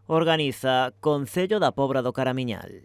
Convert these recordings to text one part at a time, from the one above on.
Organiza Concello da Pobra do Caramiñal.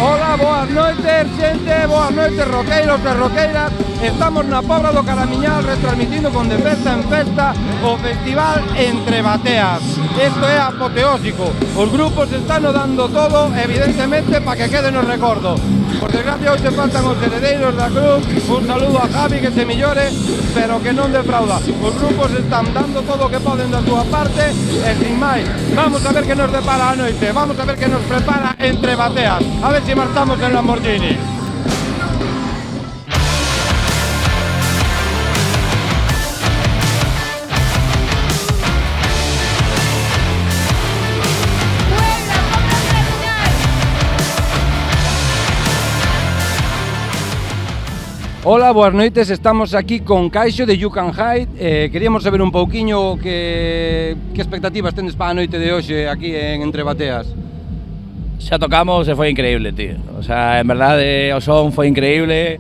Ola, boas noites, xente, boas noites, roqueiros e roqueiras. Estamos na Pobra do Caramiñal retransmitindo con De Festa en Festa o Festival Entre Bateas. Isto é apoteósico. Os grupos están dando todo, evidentemente, para que quede no recordo. Por desgracia, hoxe faltan os Heredeiros da Cruz. Un saludo a Javi, que se millore, pero que non defrauda. Os grupos están dando todo o que poden da súa parte e sin máis. Vamos a ver que nos depara a noite. Vamos a ver que nos prepara Entre Bateas. A ver si marchamos en Lamborghini. Hola, boas noites, estamos aquí con Caixo de You Can Hide. Queríamos saber un pouquiño que expectativas tendes para a noite de hoxe aquí en Entre Bateas. Xa tocamos e foi increíble, tío. O sea, en verdade o son foi increíble.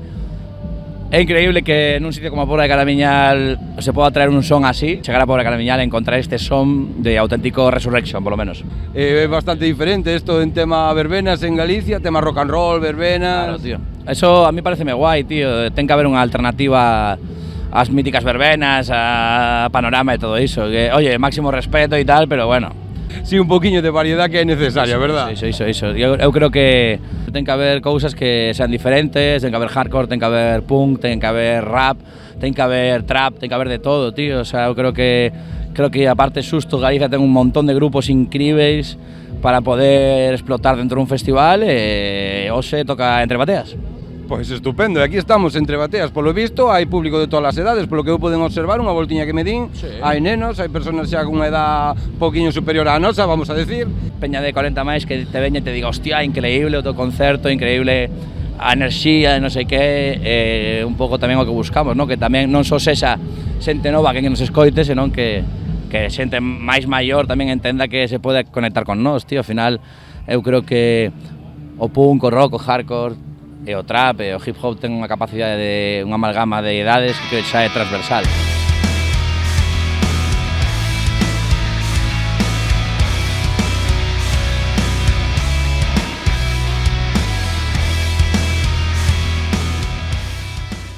É increíble que nun sitio como a Pobra de Caramiñal se poda traer un son así, chegar a Pobra de Caramiñal e encontrar este son de auténtico Resurrection, polo menos. É bastante diferente isto en tema verbenas en Galicia, tema rock and roll, verbenas... Claro, tío. Eso a mí pareceme guai, tío. Ten que haber unha alternativa ás míticas verbenas, a Panorama e todo iso. Que, oye, máximo respeto e tal, pero bueno. Sí, un poquinho de variedad que é necesaria, verdad? Iso. Eu creo que ten que haber cousas que sean diferentes, ten que haber hardcore, ten que haber punk, ten que haber rap, ten que haber trap, ten que haber de todo, tío. O sea, eu creo que aparte Susto, Galicia ten un montón de grupos incríveis para poder explotar dentro dun festival e hoxe toca Entre Bateas. Pois estupendo, e aquí estamos Entre Bateas, polo visto, hai público de todas as edades, polo que eu poden observar, unha voltiña que me din, sí. Hai nenos, hai personas xa con unha edad poquinho superior á nosa, vamos a decir. Peña de 40 máis que te veña e te diga, hostia, increíble o teu concerto, increíble a enerxía, non sei que, un pouco tamén o que buscamos, non? Que tamén non só sexa xente nova que nos escoite, senón que xente máis maior tamén entenda que se pode conectar con nós, tío. Ao final, eu creo que o punk, o rock, o hardcore, e o trap e o hip hop ten unha capacidade de unha amalgama de edades que xa é transversal.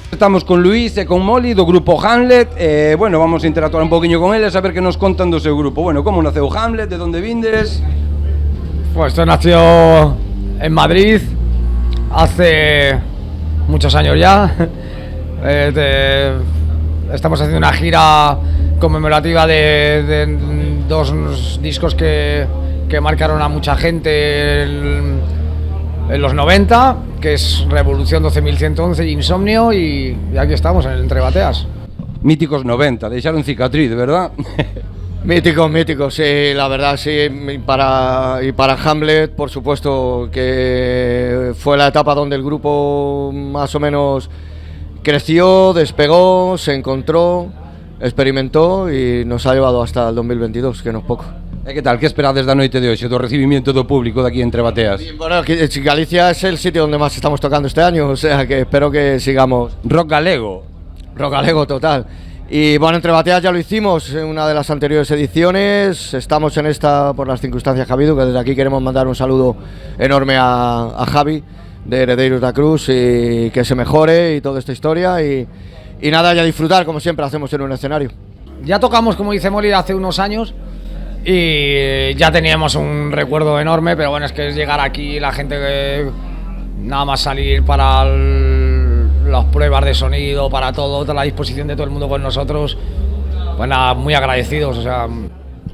Estamos con Luís e con Moli do grupo Hamlet. Bueno, vamos a interactuar un poquinho con eles, a ver que nos contan do seu grupo. Bueno, como naceu Hamlet, de onde vindes? Pues esto nació en Madrid hace muchos años ya. Estamos haciendo una gira conmemorativa de dos discos que marcaron a mucha gente en los 90, que es Revolución 12111 y Insomnio, y aquí estamos en el Entre Bateas. Míticos 90, deixaron cicatriz, ¿verdad? Míticos, sí, la verdad sí, y para Hamlet, por supuesto, que fue la etapa donde el grupo más o menos creció, despegó, se encontró, experimentó y nos ha llevado hasta el 2022, que no es poco. ¿Qué tal? ¿Qué esperades da noite de hoxe, do recibimiento do público de aquí Entre Bateas? Bueno, Galicia es el sitio donde más estamos tocando este año, o sea que espero que sigamos. Rock galego total. Y bueno, Entre Bateas ya lo hicimos en una de las anteriores ediciones, estamos en esta por las circunstancias que ha habido, que desde aquí queremos mandar un saludo enorme a Javi de Heredeiros da Cruz, y que se mejore y toda esta historia, y nada, ya disfrutar como siempre hacemos en un escenario. Ya tocamos, como dice Molly, hace unos años y ya teníamos un recuerdo enorme, pero bueno, es que es llegar aquí, la gente que nada más salir para las pruebas de sonido, para todo, toda la disposición de todo el mundo con nosotros, pues nada, muy agradecidos, o sea...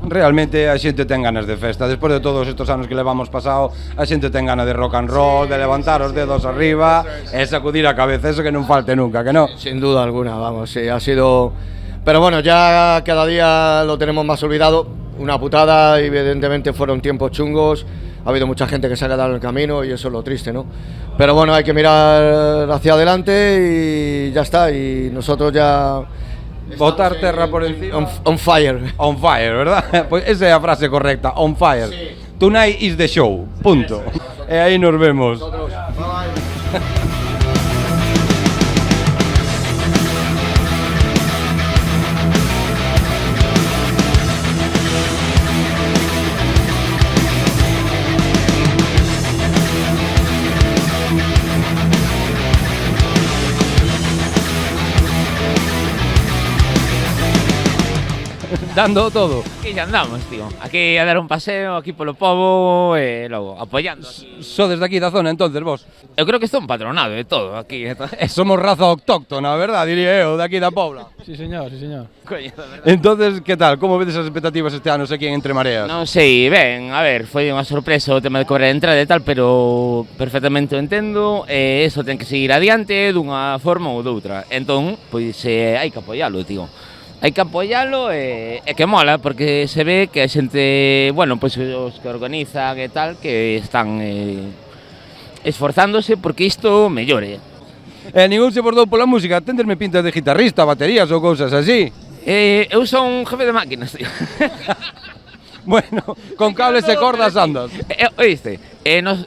Realmente a xente ten ganas de festa. Despois de todos estos anos que levamos pasado, a xente ten ganas de rock and roll, de levantar os dedos arriba e sacudir a cabeza, eso que non falte nunca, que non? Sin duda alguna, vamos, sí, ha sido... Pero bueno, ya cada día lo tenemos más olvidado, una putada, evidentemente fueron tiempos chungos, ha habido mucha gente que se ha quedado en el camino y eso es lo triste, ¿no? Pero bueno, hay que mirar hacia adelante y ya está, y nosotros ya Botar terra por encima. On fire. On fire, verdad? Pois esa é a frase correcta, on fire. Sí. Tonight is the show, punto. E aí nos vemos. Dando todo. Aquí ya andamos, tío. Aquí a dar un paseo, aquí polo pobo e logo apoiando. Só desde aquí da zona, entonces, vos? Eu creo que está un patronado de todo aquí. Somos raza autóctona, verdad, diría eu, de aquí da Pobla. Sí, señor, sí, señor. Coño, de verdad. Entonces, que tal? Como vedes as expectativas este ano aquí en Entre Mareas? Non sei, ben, a ver, foi unha sorpresa o tema de cobrar a entrada e tal, pero perfectamente o entendo, e eso ten que seguir adiante dunha forma ou doutra. Entón, pois hai que apoialo, tío. Hai que apoialo e que mola, porque se ve que a xente, bueno, pois os que organizan e tal, que están esforzándose porque isto mellore. Ningún se bordou pola música, tenderme pintas de guitarrista, baterías ou cousas así. Eu son jefe de máquinas, tío. Bueno, con cables e cordas andas. Oíste,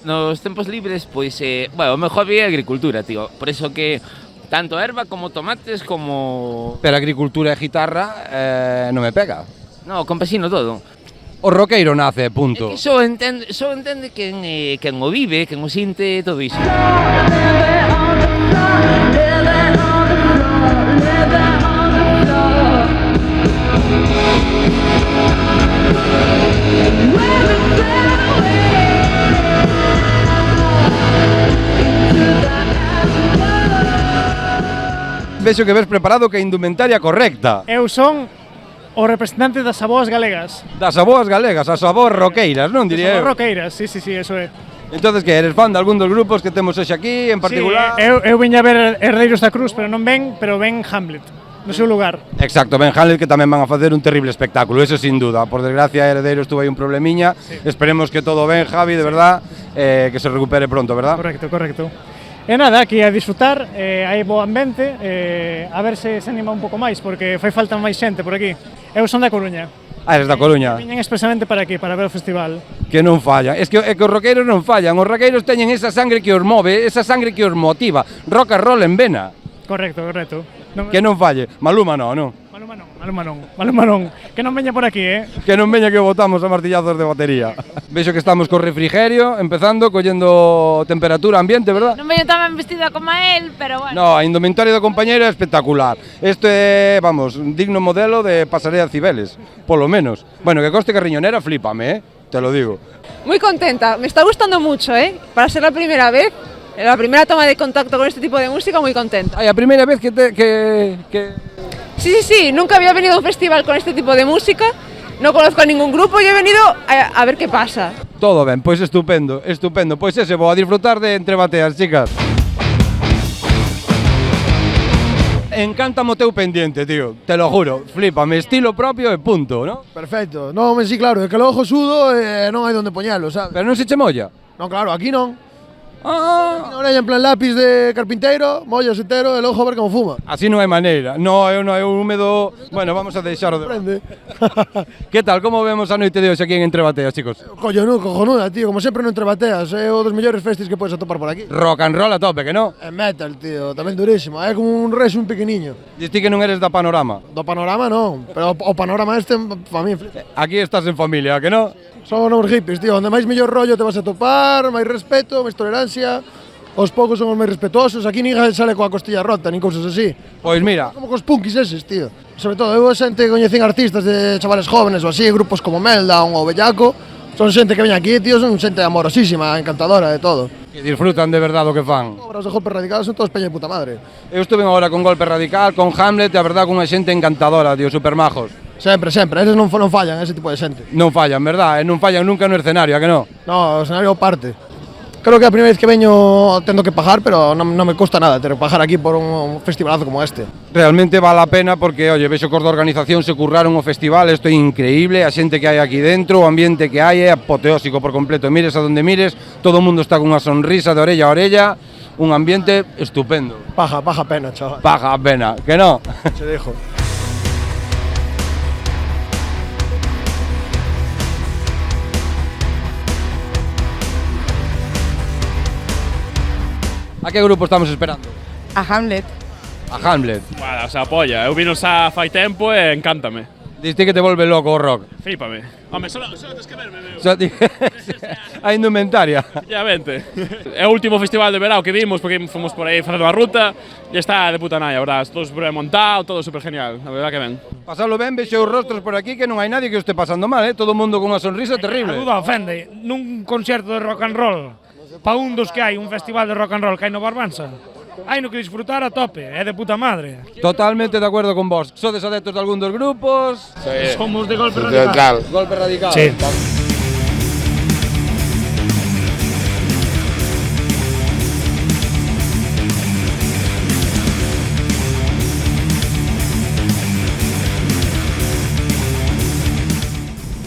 nos tempos libres, pois, bueno, o meu hobby é a agricultura, tío. Por eso que tanto erva como tomates como... Pero agricultura e guitarra non me pega. No, campesino todo. O roqueiro nace, punto. É que só entende quen o vive, quen o sinte, todo iso. Vexo que ves preparado que a indumentaria correcta. Eu son o representante das aboas galegas. Das aboas galegas, as aboas roqueiras, non diría eu? Das aboas roqueiras, sí, eso é. Entonces, que eres fan de algún dos grupos que temos hoxe aquí, en particular? Sí, eu viña a ver Herdeiros da Cruz, pero non ven Hamlet, no seu lugar. Exacto, Ben Hamlet, que tamén van a facer un terrible espectáculo, eso sin duda. Por desgracia, Herdeiros tuvo aí un problemiña, sí. Esperemos que todo ben, Javi, de verdad, que se recupere pronto, verdad? Correcto. E nada, aquí a disfrutar, hai bo ambiente, a ver se anima un pouco máis, porque fai falta máis xente por aquí. Eu son da Coruña. Ah, eres da Coruña. Viñen expresamente para aquí, para ver o festival. Que non fallan, é que os roqueiros non fallan, os roqueiros teñen esa sangre que os move, esa sangre que os motiva, rock and roll en vena. Correcto. Que non falle, Maluma non. Maluma non, que non veña por aquí, Que non veña que botamos a martillazos de batería. Vexo que estamos co refrigerio, empezando, collendo temperatura ambiente, verdad? Non veño tan vestida como él, pero bueno. No, a indumentaria do compañeiro é espectacular. Isto é, vamos, un digno modelo de pasarela Cibeles, polo menos. Bueno, que coste que riñonera, flípame, te lo digo. Muy contenta, me está gustando mucho, para ser la primera vez. La primera toma de contacto con este tipo de música, muy contenta. Ay, a primeira vez que... Sí, nunca había venido a un festival con este tipo de música, no conozco a ningún grupo y he venido a ver qué pasa. Todo ben, pois estupendo. Pois ese, vou a disfrutar de Entre Bateas, chicas. Encántame o teu pendiente, tío, te lo juro, flipame, estilo propio e punto, ¿no? Perfecto, non, sí, claro, é que logo sudo e non hai onde poñelo, sabes? Pero non se che molla? Non, claro, aquí non. Na orella en plan lápiz de carpinteiro, mollas entero e logo a ver como fuma. Así non hai maneira, non é húmedo. Bueno, vamos a deixar o de... Prende. Que tal, como vemos a noite de hoxe aquí en Entre Bateas, chicos? Cojonuda, tío, como sempre no Entre Bateas, é o dos mellores festis que podes atopar por aquí. Rock and roll a tope, que non? É metal, tío, tamén durísimo, é como un resumen pequeniño. Diste que non eres da Panorama? Do Panorama non, pero o Panorama este, pa mí, aquí estás en familia, que non? Son os hippies, tío, onde máis mellor rollo te vas a topar, máis respeto, máis tolerancia. Os poucos son os máis respetuosos, aquí ninguén sale coa costilla rota, nin cousas así. Pois mira, como cos punkis eses, tío. Sobre todo, eu xente coñecín artistas de chavales jóvenes ou así, grupos como Meltdown ou Bellaco, son xente que ven aquí, tío, son xente amorosísima, encantadora de todo. Que disfrutan de verdade o que fan. Obras de Golpe Radical son todos peña de puta madre. Eu estuve agora con Golpe Radical, con Hamlet, e a verdade, con unha xente encantadora, tío, supermajos. Sempre, eses non fallan, ese tipo de xente. Non fallan, verdad, non fallan nunca no escenario, a que non? No, o escenario parte. Creo que é a primeira vez que veño tendo que pagar, pero non me custa nada ter que pagar aquí por un festivalazo como este. Realmente vale a pena porque, oye, vexo que os da organización se curraron o festival, isto é increíble, a xente que hai aquí dentro, o ambiente que hai é apoteósico por completo, mires a donde mires, todo o mundo está con unha sonrisa de orella a orella, un ambiente estupendo. Paja pena, chaval. Paja pena, que non? Se dejo. que grupo estamos esperando? A Hamlet. A Hamlet. Bueno, o sea, polla, eu vino xa fai tempo e encántame. Diste que te volve loco o rock. Flípame. Home, solo tens que verme, meu. A indumentaria. Efectivamente. É o último festival de verao que vimos, porque fomos por aí facendo a ruta, e está de puta nai, a verdad, todo super montado, todo super genial, a verdad que ben. Pasalo ben, vexo os rostros por aquí que non hai nadie que o este pasando mal, todo o mundo con unha sonrisa terrible. A duda ofende, nun concerto de rock and roll, pa un dos que hai, un festival de rock and roll que hai no Barbanza, hai no que disfrutar a tope, é de puta madre. Totalmente de acordo con vos. Sodes adeptos de algún dos grupos? Sí. Somos de Golpe Radical. Golpe Radical. Sí.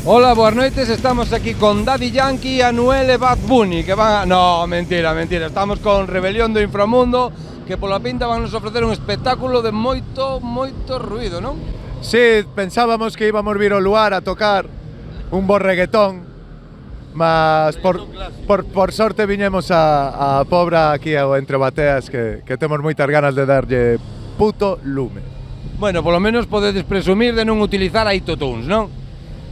Hola, boas noites, estamos aquí con Daddy Yankee, Anuel e Bad Bunny, que van a... No, mentira, estamos con Rebelión do Inframundo, que pola pinta van nos ofrecer un espectáculo de moito ruido, non? Sí, pensábamos que íbamos vir ao lugar a tocar un bo reggaetón, mas por sorte viñemos a Pobra aquí ao Entre Bateas, que temos moitas ganas de darlle puto lume. Bueno, polo menos podedes presumir de non utilizar autotunes, non?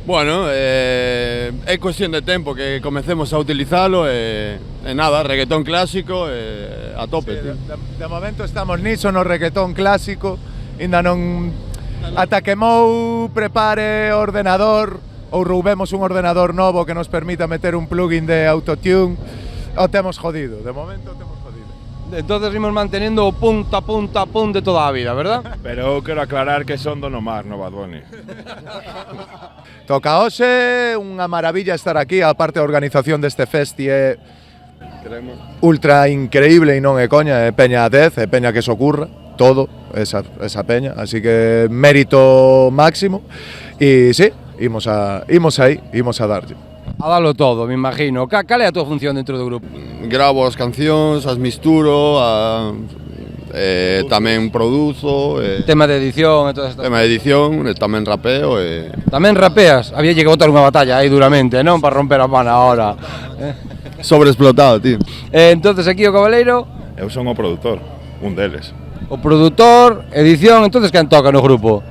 Bueno, é cuestión de tempo que comecemos a utilizalo e nada, reggaetón clásico a tope. Sí, de momento estamos niso no reggaetón clásico, ainda non... Ata que Mou prepare o ordenador ou roubemos un ordenador novo que nos permita meter un plugin de autotune, o temos jodido, de momento temos jodido. Entonces imos mantenendo o punta de toda a vida, verdad? Pero eu quero aclarar que son Don Omar, no Bad Bunny. Toca hoxe, unha maravilla estar aquí, aparte a organización deste festi é ultra increíble e non é coña, é peña 10, é peña que se ocurra, todo, esa peña, así que mérito máximo, e sí, imos a darlle. A dalo todo, me imagino. Cal é a túa función dentro do grupo? Gravo as cancións, as misturo, tamén produzo. Tema de edición e todo isto. Tema de edición, tamén rapeo. Tamén rapeas? Había que botar unha batalla aí duramente, non? Para romper a pana ahora. Sobreexplotado, tío. Entonces aquí o cabaleiro? Eu son o produtor, un deles. O produtor, edición, entonces quen toca no grupo?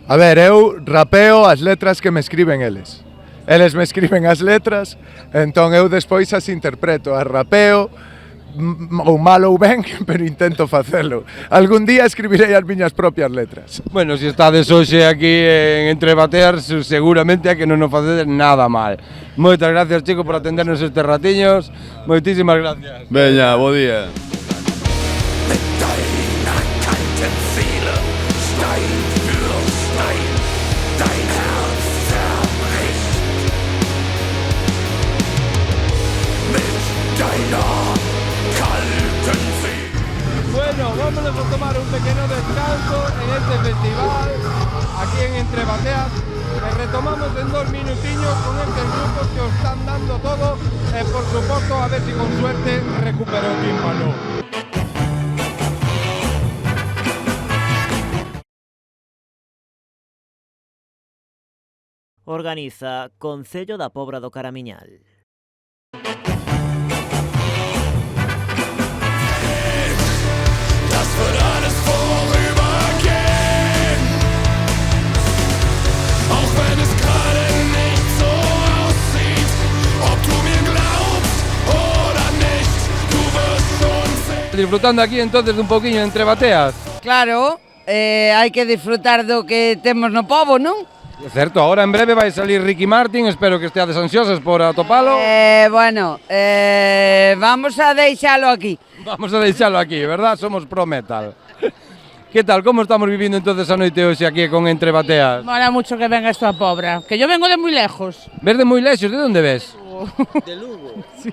A ver, eu rapeo as letras que me escriben eles. Eles me escriben as letras, entón eu despois as interpreto, as rapeo, ou mal ou ben, pero intento facelo. Algún día escribirei as miñas propias letras. Bueno, se estades hoxe aquí en Entre Bateas, seguramente é que non nos facedes nada mal. Moitas gracias, chicos, por atendernos estes ratiños. Moitísimas gracias. Veña, bo día. Bueno, vámonos a tomar un pequeño descanso en este festival, aquí en Entre Bateas, que retomamos en 2 minutiños con estos grupos que os están dando todo, e por suposto a ver si con suerte recupero o tímpano. Organiza Concello da Pobra do Caramiñal. Wird alles vorübergehen, auch wenn es gerade nicht so aussieht, ob du mir glaubst oder nicht, du wirst schon sehen. Disfrutando aquí entonces de un poquinho Entre Bateas. Claro, hai que disfrutar do que temos no pobo, non? É certo, ahora en breve vai salir Ricky Martin, espero que esteades ansiosos por atopalo. Bueno, vamos a deixalo aquí. Vamos a deixalo aquí, verdad? Somos pro metal. ¿Qué tal? ¿Cómo estamos viviendo entonces a noite hoxe aquí con Entre Bateas? Mola mucho que venga esta Pobra, que yo vengo de muy lejos. ¿Ves de muy lejos? ¿De dónde ves? De Lugo. Sí.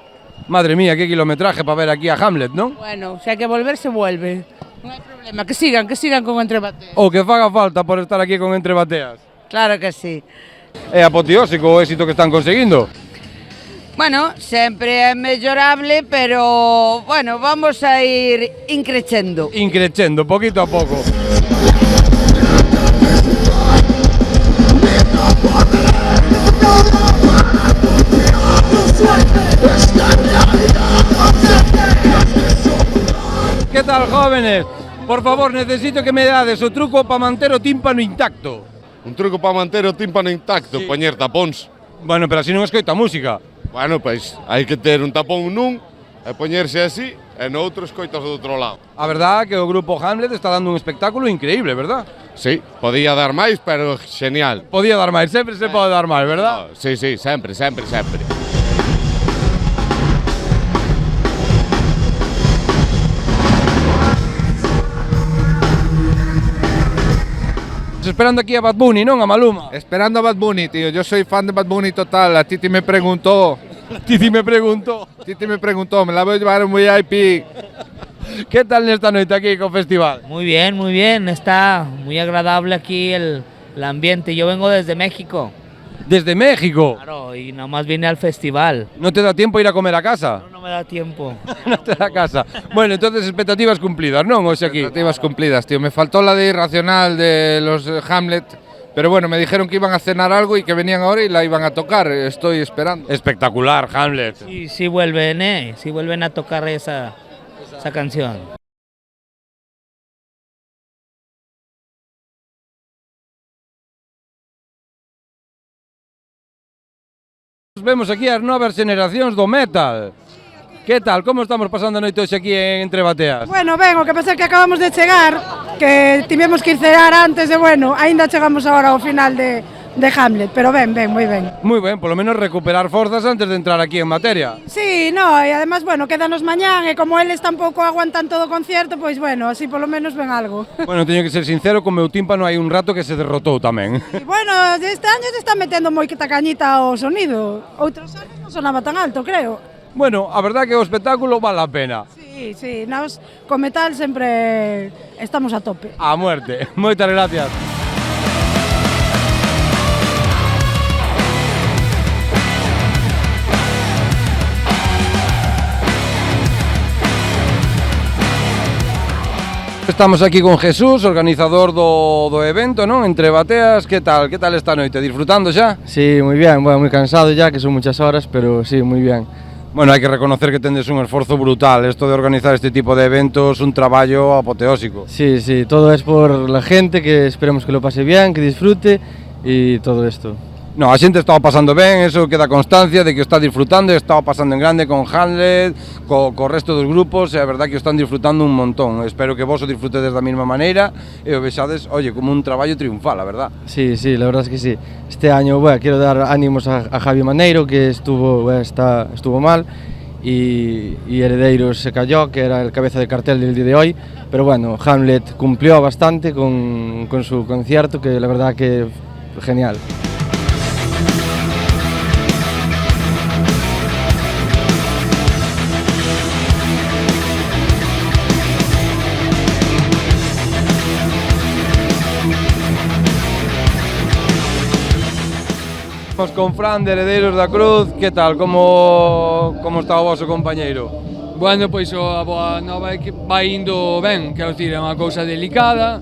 Madre mía, qué kilometraje para ver aquí a Hamlet, ¿no? Bueno, si hay que volver, se vuelve. No hay problema, que sigan con Entre Bateas. O que faga falta por estar aquí con Entre Bateas. Claro que sí. É apoteósico o éxito que están conseguindo. Bueno, sempre é mellorable, pero, bueno, vamos a ir increchendo. Increchendo, poquito a pouco. tal, jóvenes? Por favor, necesito que me dades o truco para manter o tímpano intacto. Un truco para manter o tímpano intacto, poñer tapóns. Bueno, pero así non escoita música. Bueno, pois hai que ter un tapón nun e poñerse así e no outro escoitas do outro lado. A verdad que o grupo Hamlet está dando un espectáculo increíble, verdad? Sí, podía dar máis, pero genial. Podía dar máis, sempre se pode dar máis, verdad? Sí, sí, sempre, sempre, sempre. Esperando aquí a Bad Bunny, non? A Maluma. Esperando a Bad Bunny, tío. Yo soy fan de Bad Bunny total. A Titi me preguntó. Titi me preguntó, me la voy a llevar un VIP. ¿Qué tal esta noche aquí con festival? Muy bien. Está muy agradable aquí el ambiente. Yo vengo desde México. ¿Desde México? Claro, y nada más vine al festival. ¿No te da tiempo ir a comer a casa? No me da tiempo. No te da casa. Bueno, entonces expectativas cumplidas, ¿no? O sea, aquí. Expectativas cumplidas, tío. Me faltó la de Irracional de los Hamlet. Pero bueno, me dijeron que iban a cenar algo y que venían ahora y la iban a tocar. Estoy esperando. Espectacular, Hamlet. Sí vuelven, sí vuelven a tocar esa canción. Vemos aquí as novas generacións do metal. Que tal? Como estamos pasando a noite hoxe aquí en Entre Bateas? Bueno, ben, o que pasa é que acabamos de chegar, que tivemos que ir cear antes e bueno, aínda chegamos agora ao final de Hamlet, pero ben, moi ben. Moi ben, polo menos recuperar forzas antes de entrar aquí en materia. Sí, no, e además, bueno, quédanos mañán e como eles tampouco aguantan todo o concierto, pois bueno, así polo menos ven algo. Bueno, teño que ser sincero, con meu tímpano hai un rato que se derrotou tamén. E bueno, este año se está metendo moita cañita ao sonido, outros anos non sonaba tan alto, creo. Bueno, a verdad que o espectáculo vale a pena. Sí, nós co metal sempre estamos a tope. A muerte. Moitas gracias. Estamos aquí con Jesús, organizador do evento, ¿no? Entre Bateas. ¿Qué tal esta noite? ¿Disfrutando ya? Sí, muy bien, bueno, muy cansado ya, que son muchas horas, pero sí, muy bien. Bueno, hay que reconocer que tendes un esfuerzo brutal, esto de organizar este tipo de eventos, un trabajo apoteósico. Sí, todo es por la gente, que esperemos que lo pase bien, que disfrute y todo esto. No, a xente estaba pasando ben, eso queda constancia de que o está disfrutando, estaba pasando en grande con Hamlet, co resto dos grupos, e a verdad que o están disfrutando un montón. Espero que vos o disfrutedes da mesma maneira e o vexades, oye, como un traballo triunfal, a verdad. Sí, la verdad es que sí. Este año, quiero dar ánimos a Javi Maneiro, que estuvo mal, y Heredeiros se cayó, que era el cabeza de cartel del día de hoy, pero bueno, Hamlet cumplió bastante con su concierto, que la verdad que genial. Con Fran de Heredeiros da Cruz, que tal? Como está o vosso compañeiro? Bueno, pois a boa nova é que vai indo ben, quero dicir, é unha cousa delicada,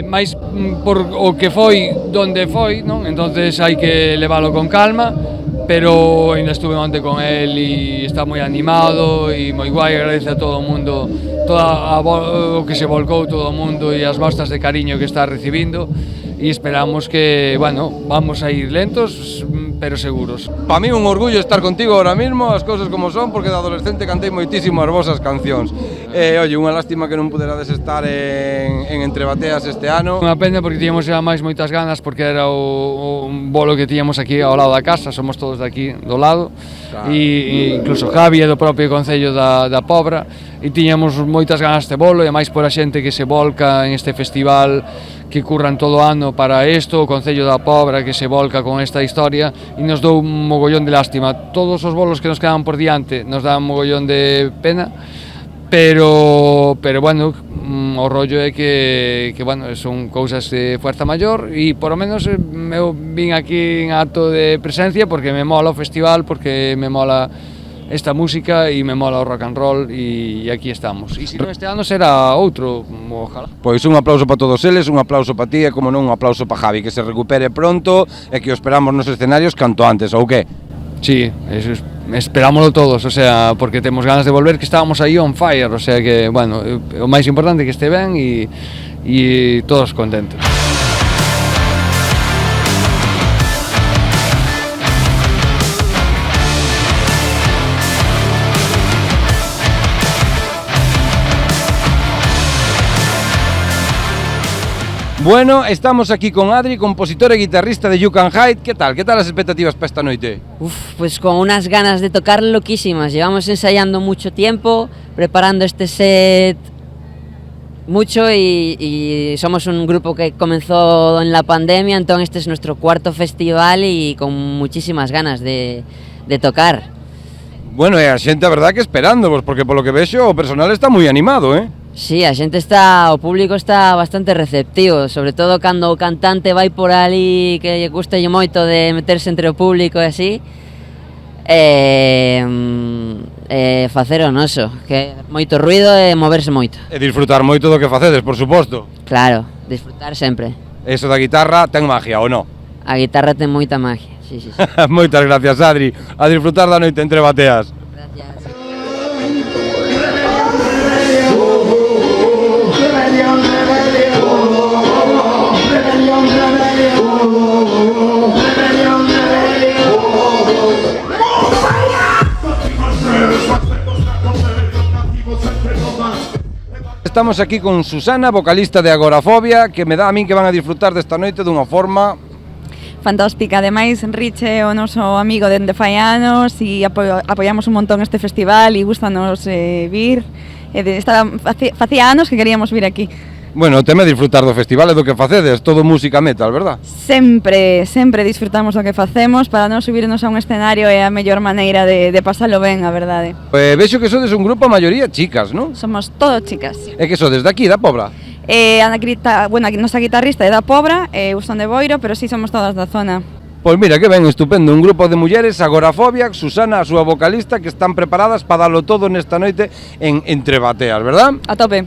máis por o que foi, donde foi, non? Entonces hai que leválo con calma, pero ainda estuve onte con el e está moi animado e moi guai, agradece a todo o mundo o que se volcou todo o mundo e as mostras de cariño que está recibindo. E esperamos que, bueno, vamos a ir lentos, pero seguros. Para mí un orgullo estar contigo ahora mismo, as cousas como son, porque de adolescente cantei moitísimo as vosas cancións. Oye, unha lástima que non puderades estar en Entre Bateas este ano. Unha pena porque tiñamos máis moitas ganas, porque era un bolo que tiñamos aquí ao lado da casa, somos todos de aquí do lado, e incluso Javi é do propio Concello da Pobra, e tiñamos moitas ganas de bolo, e máis por a xente que se volca en este festival, que curran todo o ano para isto, o Concello da Pobra que se volca con esta historia, e nos dou un mogollón de lástima. Todos os bolos que nos quedan por diante nos dan un mogollón de pena, pero bueno, o rollo é que bueno, son cousas de fuerza maior, e por lo menos eu vin aquí en acto de presencia porque me mola o festival, porque me mola esta música e me mola o rock and roll, e aquí estamos. E se non este ano será outro, ojalá. Pois un aplauso para todos eles, un aplauso para ti e como non un aplauso para Javi, que se recupere pronto e que o esperamos nos escenarios canto antes, ou que? Sí, eso esperámoslo todos, o sea, porque temos ganas de volver, que estábamos aí on fire, o sea que, bueno, o máis importante é que este ben e todos contentos. Bueno, estamos aquí con Adri, compositor e guitarrista de You Can Hide. ¿Qué tal? ¿Qué tal las expectativas para esta noche? Pues con unas ganas de tocar loquísimas. Llevamos ensayando mucho tiempo, preparando este set mucho y somos un grupo que comenzó en la pandemia, entonces este es nuestro cuarto festival y con muchísimas ganas de tocar. Bueno, e a xente a verdad que esperándovos, porque polo que vexo o personal está moi animado, Sí, a xente o público está bastante receptivo, sobre todo cando o cantante vai por ali que lle gustalle moito de meterse entre o público e así, facer o noso, que moito ruido e moverse moito. E disfrutar moito do que facedes, por suposto. Claro, disfrutar sempre. Eso da guitarra ten magia, ou non? A guitarra ten moita magia, sí. Moitas gracias, Adri. A disfrutar da noite entre bateas. Estamos aquí con Susana, vocalista de Agorafobia, que me dá a min que van a disfrutar desta noite dunha forma fantástica. Ademais, Riche é o noso amigo dende fai anos e apoiamos un montón este festival e gustanos vir. Facía anos que queríamos vir aquí. Bueno, o tema é disfrutar do festival e do que facedes, todo música metal, verdad? Sempre disfrutamos do que facemos, para non subirnos a un escenario é a mellor maneira de pasalo ben, a verdade. Vexo que sodes un grupo a maioría chicas, non? Somos todo chicas. E que sodes daqui, da Pobra? A nosa guitarrista é da Pobra, eu son de Boiro, pero si somos todas da zona. Pois mira, que ben, estupendo, un grupo de mulleres, Agorafobia, Susana, a súa vocalista, que están preparadas para darlo todo nesta noite en Entre Bateas, verdad? A tope.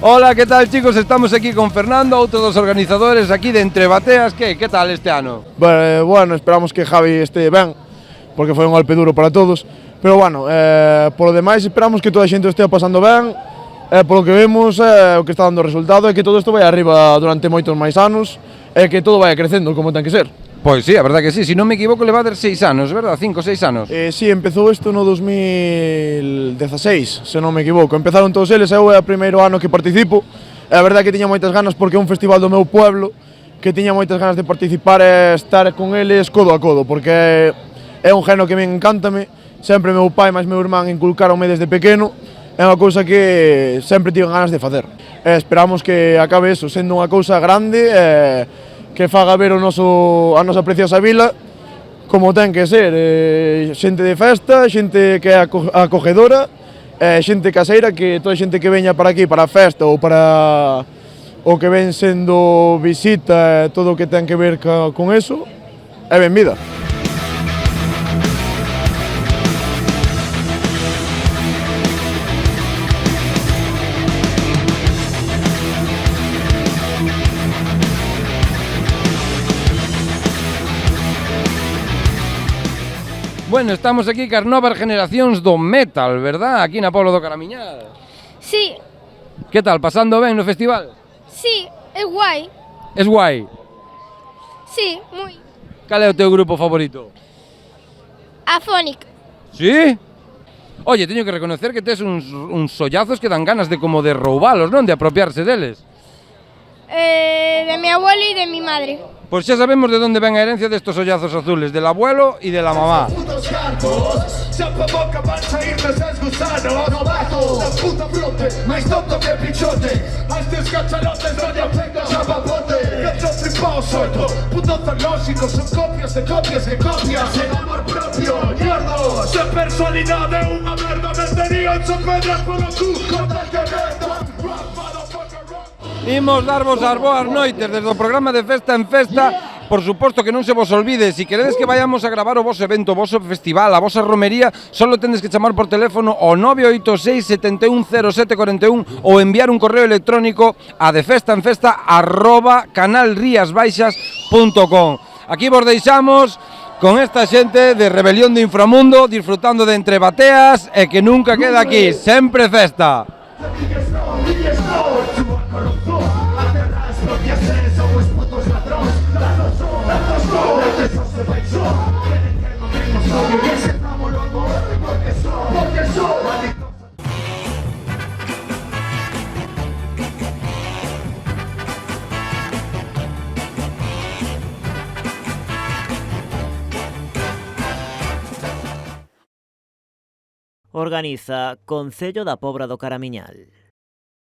Hola, ¿qué tal, chicos? Estamos aquí con Fernando, outro dos organizadores aquí de Entre Bateas. ¿Qué tal este ano? Bueno, esperamos que Javi este ben, porque foi un golpe duro para todos. Pero bueno, por lo demais esperamos que toda a xente estea pasando ben. Polo que vemos, o que está dando resultado é que todo isto vai arriba durante moitos máis anos e que todo vai crecendo como ten que ser. Pois sí, a verdad que sí, si non me equivoco levades 6 anos, verdad? 5 ou 6 anos. Sí, empezou isto no 2016, se non me equivoco. Empezaron todos eles, eu é o primeiro ano que participo. A verdad que tiña moitas ganas porque é un festival do meu pueblo, que tiña moitas ganas de participar e estar con eles codo a codo, porque é un género que me encántame. Sempre meu pai máis meu irmán inculcaronme desde pequeno. É unha cousa que sempre tive ganas de facer. Esperamos que acabe eso, sendo unha cousa grande que faga ver a nosa preciosa vila como ten que ser, xente de festa, xente que é acogedora, xente caseira, que toda xente que veña para aquí para a festa ou para o que ven sendo visita, todo o que ten que ver con eso, é benvida. Bueno, estamos aquí cas novas generacións do metal, verdad? Aquí na Pobra do Caramiñal. Sí. Que tal, pasando ben no festival? Sí, é guai. Es guai? Sí, moi. Cal é o teu grupo favorito? Afónica. Sí? Oye, teño que reconocer que tes uns sollazos que dan ganas de como de roubalos, non? De apropiarse deles. De mi abuelo y de mi madre. Pues xa sabemos de onde ven a herencia destos sollazos azules, del abuelo y de la mamá. Imos darvos as boas noites desde o programa de Festa en Festa por suposto que non se vos olvide, se queredes que vayamos a gravar o voso evento, o voso festival, a vosa romería, solo tendes que chamar por teléfono ao 986 710741 ou enviar un correo electrónico a defestaenfesta@canalriasbaixas.com. Aquí vos deixamos con esta xente de Rebelión de Inframundo disfrutando de Entre Bateas e que nunca queda aquí, sempre festa. Organiza Concello da Pobra do Caramiñal.